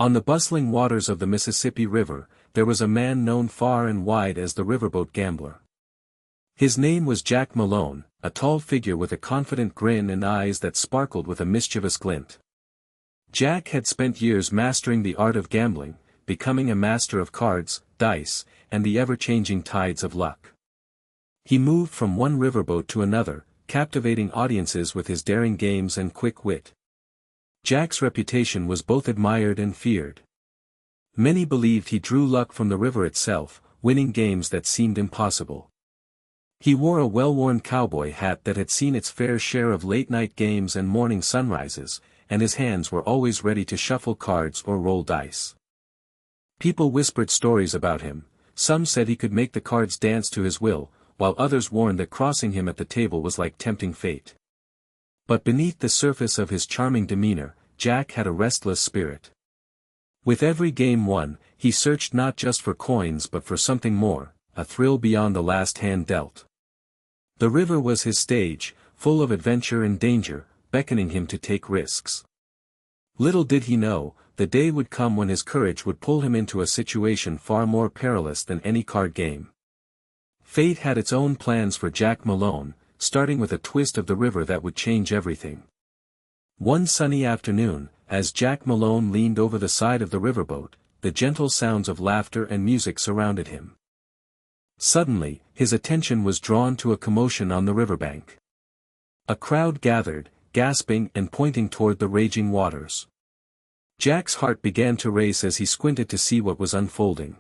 On the bustling waters of the Mississippi River, there was a man known far and wide as the Riverboat Gambler. His name was Jack Malone, a tall figure with a confident grin and eyes that sparkled with a mischievous glint. Jack had spent years mastering the art of gambling, becoming a master of cards, dice, and the ever-changing tides of luck. He moved from one riverboat to another, captivating audiences with his daring games and quick wit. Jack's reputation was both admired and feared. Many believed he drew luck from the river itself, winning games that seemed impossible. He wore a well-worn cowboy hat that had seen its fair share of late-night games and morning sunrises, and his hands were always ready to shuffle cards or roll dice. People whispered stories about him. Some said he could make the cards dance to his will, while others warned that crossing him at the table was like tempting fate. But beneath the surface of his charming demeanor, Jack had a restless spirit. With every game won, he searched not just for coins but for something more, a thrill beyond the last hand dealt. The river was his stage, full of adventure and danger, beckoning him to take risks. Little did he know, the day would come when his courage would pull him into a situation far more perilous than any card game. Fate had its own plans for Jack Malone, starting with a twist of the river that would change everything. One sunny afternoon, as Jack Malone leaned over the side of the riverboat, the gentle sounds of laughter and music surrounded him. Suddenly, his attention was drawn to a commotion on the riverbank. A crowd gathered, gasping and pointing toward the raging waters. Jack's heart began to race as he squinted to see what was unfolding.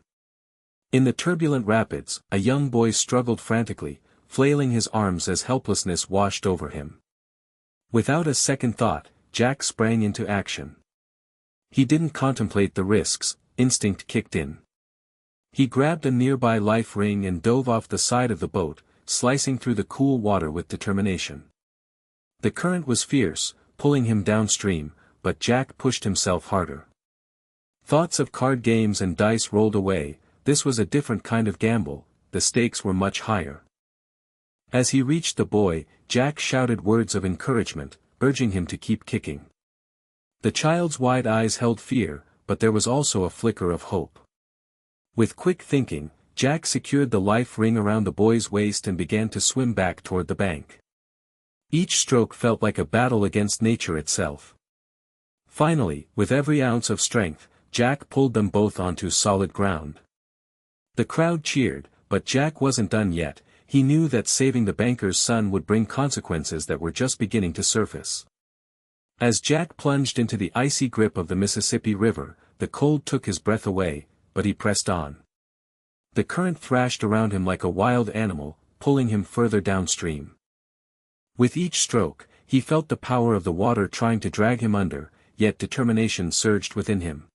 In the turbulent rapids, a young boy struggled frantically, flailing his arms as helplessness washed over him. Without a second thought, Jack sprang into action. He didn't contemplate the risks, instinct kicked in. He grabbed a nearby life ring and dove off the side of the boat, slicing through the cool water with determination. The current was fierce, pulling him downstream, but Jack pushed himself harder. Thoughts of card games and dice rolled away. This was a different kind of gamble, the stakes were much higher. As he reached the boy, Jack shouted words of encouragement, urging him to keep kicking. The child's wide eyes held fear, but there was also a flicker of hope. With quick thinking, Jack secured the life ring around the boy's waist and began to swim back toward the bank. Each stroke felt like a battle against nature itself. Finally, with every ounce of strength, Jack pulled them both onto solid ground. The crowd cheered, but Jack wasn't done yet. He knew that saving the banker's son would bring consequences that were just beginning to surface. As Jack plunged into the icy grip of the Mississippi River, the cold took his breath away, but he pressed on. The current thrashed around him like a wild animal, pulling him further downstream. With each stroke, he felt the power of the water trying to drag him under, yet determination surged within him.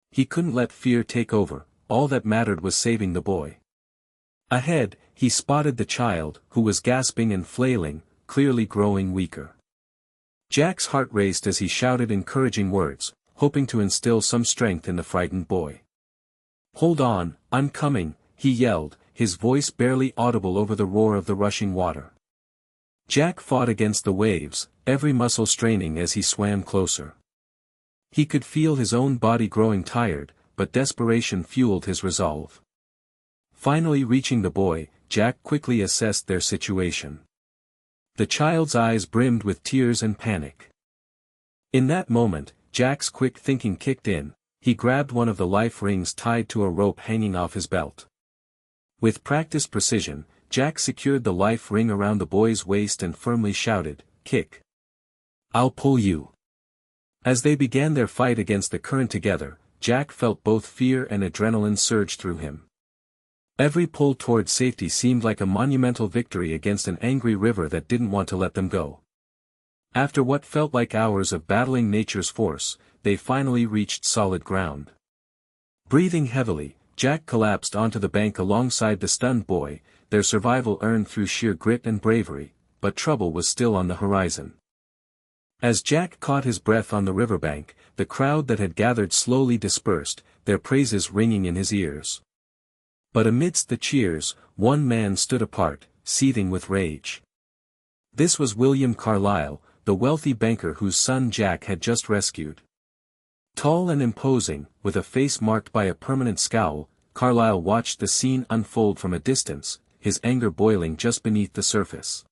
He couldn't let fear take over, all that mattered was saving the boy. Ahead, he spotted the child, who was gasping and flailing, clearly growing weaker. Jack's heart raced as he shouted encouraging words, hoping to instill some strength in the frightened boy. "Hold on, I'm coming," he yelled, his voice barely audible over the roar of the rushing water. Jack fought against the waves, every muscle straining as he swam closer. He could feel his own body growing tired, but desperation fueled his resolve. Finally reaching the boy, Jack quickly assessed their situation. The child's eyes brimmed with tears and panic. In that moment, Jack's quick thinking kicked in. He grabbed one of the life rings tied to a rope hanging off his belt. With practiced precision, Jack secured the life ring around the boy's waist and firmly shouted, "Kick. I'll pull you." As they began their fight against the current together, Jack felt both fear and adrenaline surge through him. Every pull toward safety seemed like a monumental victory against an angry river that didn't want to let them go. After what felt like hours of battling nature's force, they finally reached solid ground. Breathing heavily, Jack collapsed onto the bank alongside the stunned boy, their survival earned through sheer grit and bravery, but trouble was still on the horizon. As Jack caught his breath on the riverbank, the crowd that had gathered slowly dispersed, their praises ringing in his ears. But amidst the cheers, one man stood apart, seething with rage. This was William Carlyle, the wealthy banker whose son Jack had just rescued. Tall and imposing, with a face marked by a permanent scowl, Carlyle watched the scene unfold from a distance, his anger boiling just beneath the surface.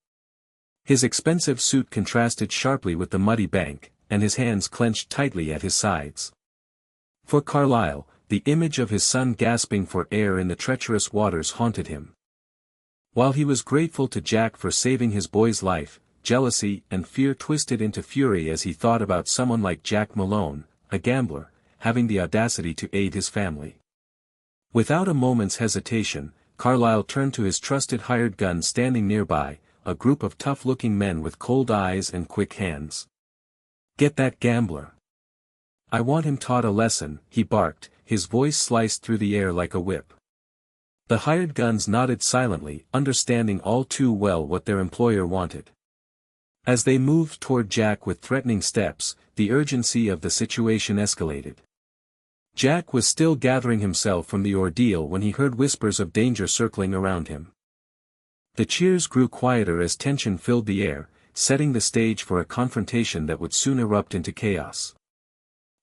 His expensive suit contrasted sharply with the muddy bank, and his hands clenched tightly at his sides. For Carlyle, the image of his son gasping for air in the treacherous waters haunted him. While he was grateful to Jack for saving his boy's life, jealousy and fear twisted into fury as he thought about someone like Jack Malone, a gambler, having the audacity to aid his family. Without a moment's hesitation, Carlyle turned to his trusted hired gun standing nearby, a group of tough-looking men with cold eyes and quick hands. "Get that gambler. I want him taught a lesson," he barked, his voice sliced through the air like a whip. The hired guns nodded silently, understanding all too well what their employer wanted. As they moved toward Jack with threatening steps, the urgency of the situation escalated. Jack was still gathering himself from the ordeal when he heard whispers of danger circling around him. The cheers grew quieter as tension filled the air, setting the stage for a confrontation that would soon erupt into chaos.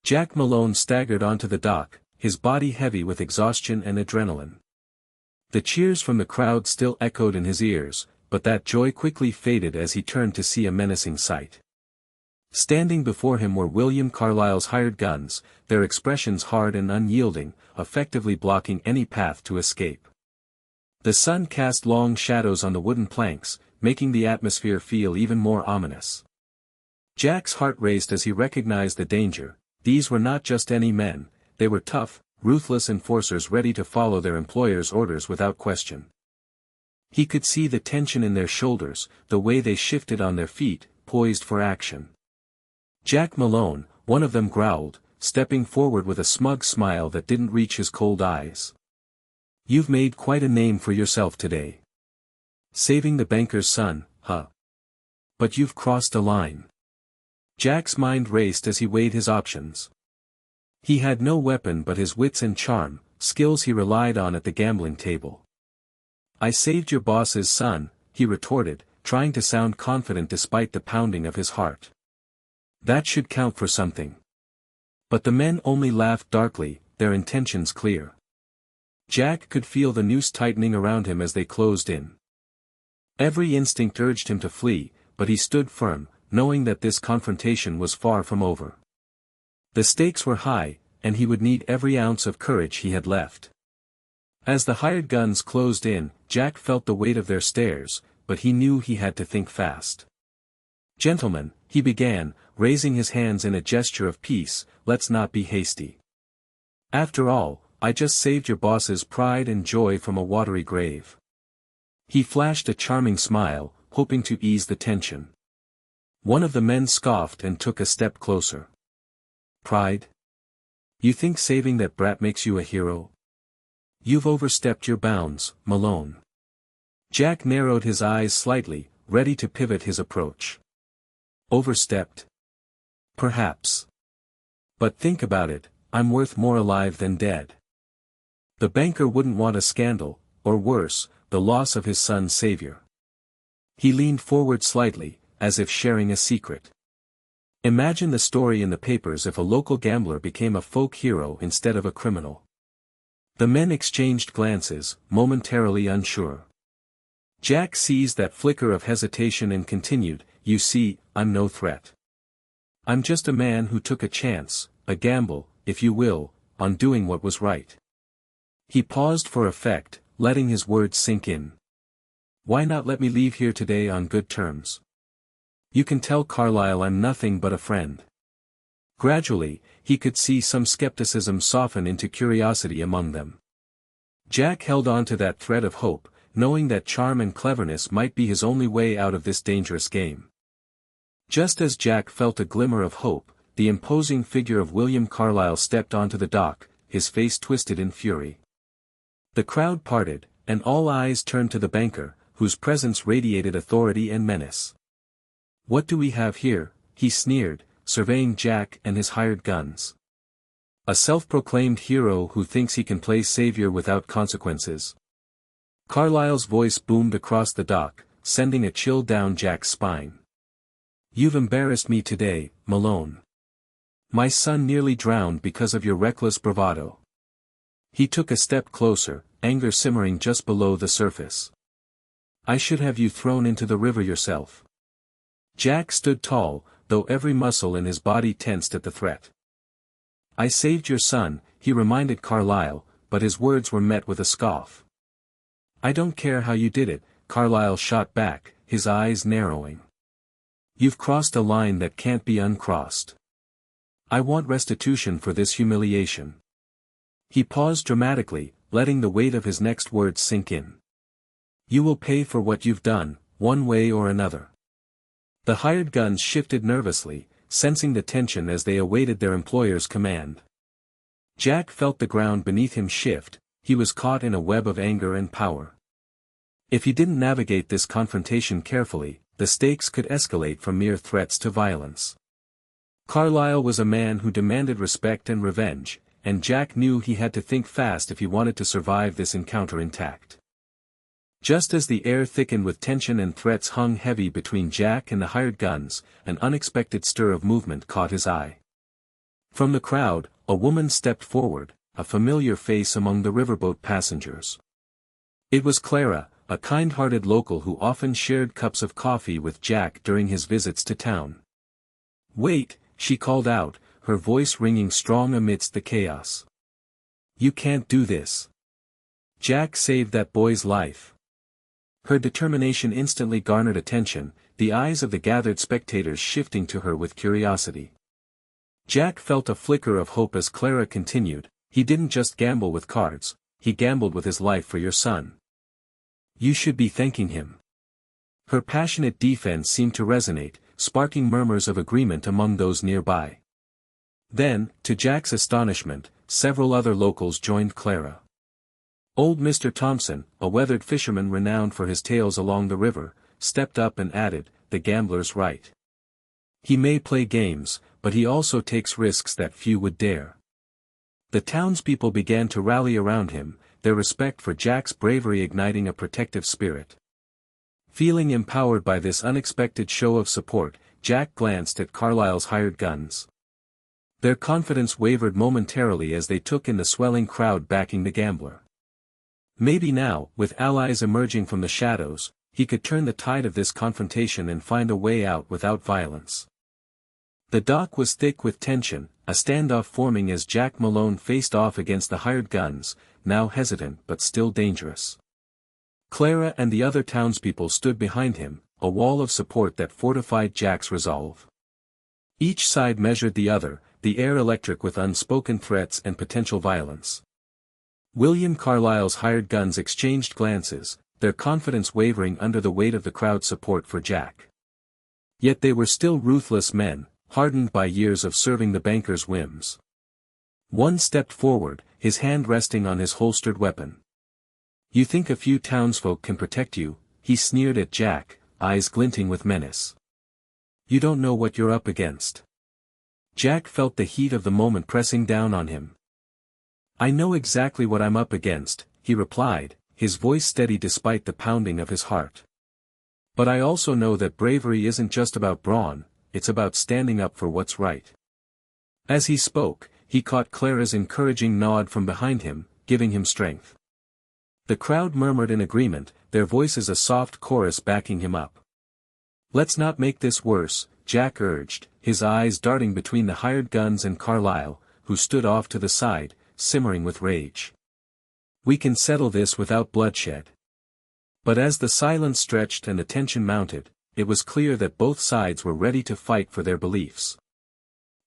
Jack Malone staggered onto the dock, his body heavy with exhaustion and adrenaline. The cheers from the crowd still echoed in his ears, but that joy quickly faded as he turned to see a menacing sight. Standing before him were William Carlyle's hired guns, their expressions hard and unyielding, effectively blocking any path to escape. The sun cast long shadows on the wooden planks, making the atmosphere feel even more ominous. Jack's heart raced as he recognized the danger. These were not just any men, they were tough, ruthless enforcers ready to follow their employer's orders without question. He could see the tension in their shoulders, the way they shifted on their feet, poised for action. "Jack Malone," one of them growled, stepping forward with a smug smile that didn't reach his cold eyes. "You've made quite a name for yourself today. Saving the banker's son, huh? But you've crossed a line." Jack's mind raced as he weighed his options. He had no weapon but his wits and charm, skills he relied on at the gambling table. "I saved your boss's son," he retorted, trying to sound confident despite the pounding of his heart. "That should count for something." But the men only laughed darkly, their intentions clear. Jack could feel the noose tightening around him as they closed in. Every instinct urged him to flee, but he stood firm, knowing that this confrontation was far from over. The stakes were high, and he would need every ounce of courage he had left. As the hired guns closed in, Jack felt the weight of their stares, but he knew he had to think fast. "Gentlemen," he began, raising his hands in a gesture of peace, "let's not be hasty. After all, I just saved your boss's pride and joy from a watery grave." He flashed a charming smile, hoping to ease the tension. One of the men scoffed and took a step closer. "Pride? You think saving that brat makes you a hero? You've overstepped your bounds, Malone." Jack narrowed his eyes slightly, ready to pivot his approach. "Overstepped? Perhaps. But think about it, I'm worth more alive than dead. The banker wouldn't want a scandal, or worse, the loss of his son's savior." He leaned forward slightly, as if sharing a secret. "Imagine the story in the papers if a local gambler became a folk hero instead of a criminal." The men exchanged glances, momentarily unsure. Jack seized that flicker of hesitation and continued, "You see, I'm no threat. I'm just a man who took a chance, a gamble, if you will, on doing what was right." He paused for effect, letting his words sink in. "Why not let me leave here today on good terms? You can tell Carlyle I'm nothing but a friend." Gradually, he could see some skepticism soften into curiosity among them. Jack held on to that thread of hope, knowing that charm and cleverness might be his only way out of this dangerous game. Just as Jack felt a glimmer of hope, the imposing figure of William Carlyle stepped onto the dock, his face twisted in fury. The crowd parted, and all eyes turned to the banker, whose presence radiated authority and menace. "What do we have here?" he sneered, surveying Jack and his hired guns. "A self-proclaimed hero who thinks he can play savior without consequences." Carlyle's voice boomed across the dock, sending a chill down Jack's spine. "You've embarrassed me today, Malone. My son nearly drowned because of your reckless bravado. He took a step closer, anger simmering just below the surface. I should have you thrown into the river yourself. Jack stood tall, though every muscle in his body tensed at the threat. I saved your son, he reminded Carlyle, but his words were met with a scoff. I don't care how you did it, Carlyle shot back, his eyes narrowing. You've crossed a line that can't be uncrossed. I want restitution for this humiliation. He paused dramatically, letting the weight of his next words sink in. You will pay for what you've done, one way or another. The hired guns shifted nervously, sensing the tension as they awaited their employer's command. Jack felt the ground beneath him shift, he was caught in a web of anger and power. If he didn't navigate this confrontation carefully, the stakes could escalate from mere threats to violence. Carlyle was a man who demanded respect and revenge, and Jack knew he had to think fast if he wanted to survive this encounter intact. Just as the air thickened with tension and threats hung heavy between Jack and the hired guns, an unexpected stir of movement caught his eye. From the crowd, a woman stepped forward, a familiar face among the riverboat passengers. It was Clara, a kind-hearted local who often shared cups of coffee with Jack during his visits to town. Wait, she called out, her voice ringing strong amidst the chaos. You can't do this. Jack saved that boy's life. Her determination instantly garnered attention, the eyes of the gathered spectators shifting to her with curiosity. Jack felt a flicker of hope as Clara continued, he didn't just gamble with cards, he gambled with his life for your son. You should be thanking him. Her passionate defense seemed to resonate, sparking murmurs of agreement among those nearby. Then, to Jack's astonishment, several other locals joined Clara. Old Mr. Thompson, a weathered fisherman renowned for his tales along the river, stepped up and added, the gambler's right. He may play games, but he also takes risks that few would dare. The townspeople began to rally around him, their respect for Jack's bravery igniting a protective spirit. Feeling empowered by this unexpected show of support, Jack glanced at Carlyle's hired guns. Their confidence wavered momentarily as they took in the swelling crowd backing the gambler. Maybe now, with allies emerging from the shadows, he could turn the tide of this confrontation and find a way out without violence. The dock was thick with tension, a standoff forming as Jack Malone faced off against the hired guns, now hesitant but still dangerous. Clara and the other townspeople stood behind him, a wall of support that fortified Jack's resolve. Each side measured the other, the air electric with unspoken threats and potential violence. William Carlyle's hired guns exchanged glances, their confidence wavering under the weight of the crowd's support for Jack. Yet they were still ruthless men, hardened by years of serving the banker's whims. One stepped forward, his hand resting on his holstered weapon. You think a few townsfolk can protect you, he sneered at Jack, eyes glinting with menace. You don't know what you're up against. Jack felt the heat of the moment pressing down on him. I know exactly what I'm up against, he replied, his voice steady despite the pounding of his heart. But I also know that bravery isn't just about brawn, it's about standing up for what's right. As he spoke, he caught Clara's encouraging nod from behind him, giving him strength. The crowd murmured in agreement, their voices a soft chorus backing him up. Let's not make this worse, Jack urged, his eyes darting between the hired guns and Carlyle, who stood off to the side, simmering with rage. We can settle this without bloodshed. But as the silence stretched and the tension mounted, it was clear that both sides were ready to fight for their beliefs.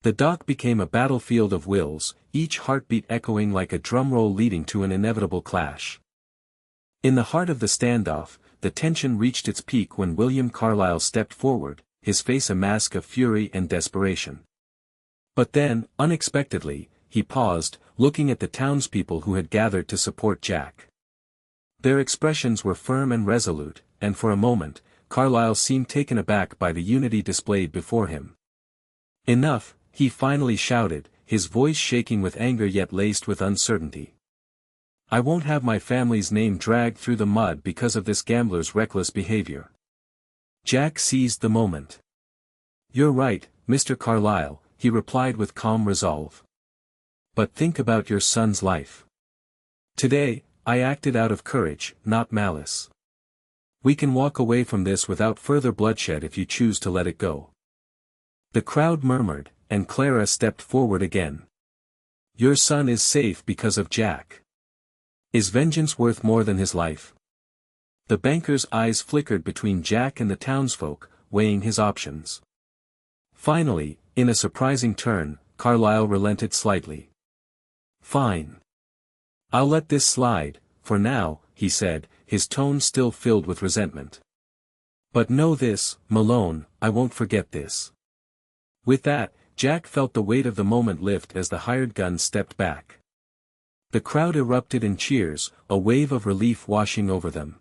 The dock became a battlefield of wills, each heartbeat echoing like a drumroll leading to an inevitable clash. In the heart of the standoff, the tension reached its peak when William Carlyle stepped forward, his face a mask of fury and desperation. But then, unexpectedly, he paused, looking at the townspeople who had gathered to support Jack. Their expressions were firm and resolute, and for a moment, Carlyle seemed taken aback by the unity displayed before him. Enough, he finally shouted, his voice shaking with anger yet laced with uncertainty. I won't have my family's name dragged through the mud because of this gambler's reckless behavior. Jack seized the moment. You're right, Mr. Carlyle, he replied with calm resolve. But think about your son's life. Today, I acted out of courage, not malice. We can walk away from this without further bloodshed if you choose to let it go. The crowd murmured, and Clara stepped forward again. Your son is safe because of Jack. Is vengeance worth more than his life? The banker's eyes flickered between Jack and the townsfolk, weighing his options. Finally, in a surprising turn, Carlyle relented slightly. Fine. I'll let this slide, for now, he said, his tone still filled with resentment. But know this, Malone, I won't forget this. With that, Jack felt the weight of the moment lift as the hired gun stepped back. The crowd erupted in cheers, a wave of relief washing over them.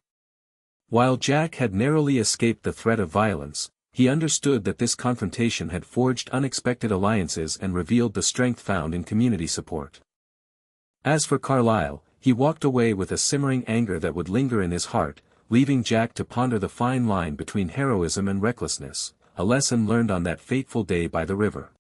While Jack had narrowly escaped the threat of violence, he understood that this confrontation had forged unexpected alliances and revealed the strength found in community support. As for Carlyle, he walked away with a simmering anger that would linger in his heart, leaving Jack to ponder the fine line between heroism and recklessness, a lesson learned on that fateful day by the river.